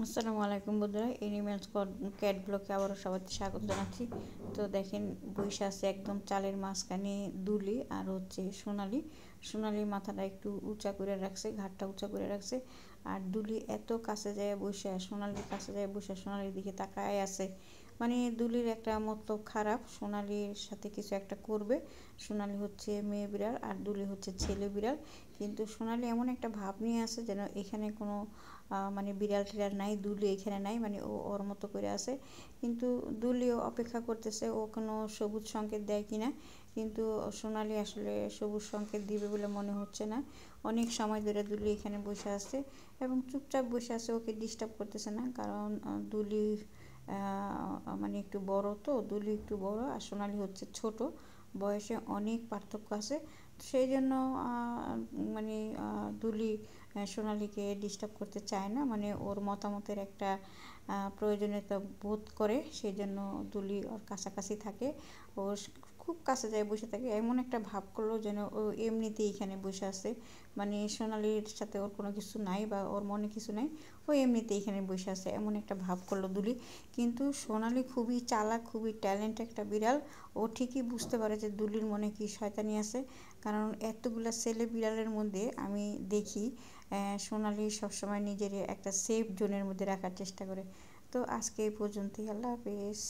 আসসালামু আলাইকুম বন্ধুরা, এনিম্যালস ক্যাট ব্লগে আবারও সবাইকে স্বাগত জানাচ্ছি। তো দেখেন, বইসা আছে একদম চালের মাঝখানে দুলি আর হচ্ছে সোনালি। সোনালি মাথাটা একটু উঁচা করে রাখছে, ঘাটটা উঁচা করে রাখছে। আর দুলি এত কাছে যায় বসে, সোনালির কাছে যায় বসে, সোনালির দিকে তাকায় আছে। মানে দুলির একটা মতলব খারাপ, সোনালির সাথে কিছু একটা করবে। সোনালি হচ্ছে মেয়ে বিড়াল আর দুলি হচ্ছে ছেলে বিড়াল। কিন্তু সোনালি এমন একটা ভাব নিয়ে আছে যেন এখানে কোনো মানে বিড়াল টিড়াল নাই, দুলি এখানে নাই, মানে ও ওর মতো করে আছে। কিন্তু দুলিও অপেক্ষা করতেছে ও কোনো সবুজ সংকেত দেয় কিনা। কিন্তু সোনালি আসলে সবুজ সংকেত দিবে বলে মনে হচ্ছে না। অনেক সময় ধরে দুলি এখানে বসে আছে এবং চুপচাপ বসে আছে, ওকে ডিস্টার্ব করতেছে না। কারণ দুলি মানে একটু বড়, তো দুলি একটু বড় আর সোনালি হচ্ছে ছোট, বয়সে অনেক পার্থক্য আছে। সেই জন্য মানে দুলি সোনালিকে ডিস্টার্ব করতে চায় না, মানে ওর মতামতের একটা প্রয়োজনীয়তা বোধ করে, সেই জন্য দুলি ওর কাছাকাছি থাকে। ও খুব কাছে যায় বসে থাকে, এমন একটা ভাব করলো যেন ও এমনিতেই এখানে বসে আছে। মানে সোনালির সাথে ওর কোনো কিছু নাই বা ওর মনে কিছু নাই, ও এমনিতেই এখানে বসে আছে, এমন একটা ভাব করলো দুলি। কিন্তু সোনালি খুবই চালাক, খুবই ট্যালেন্ট একটা বিড়াল। ও ঠিকই বুঝতে পারে যে দুলির মনে কি শয়তানি আছে। কারণ এতগুলা ছেলে বিড়ালের মধ্যে আমি দেখি সোনালি সবসময় নিজের একটা সেফ জোনের মধ্যে রাখার চেষ্টা করে। তো আজকে এই পর্যন্তই, আল্লাহ হাফেজ।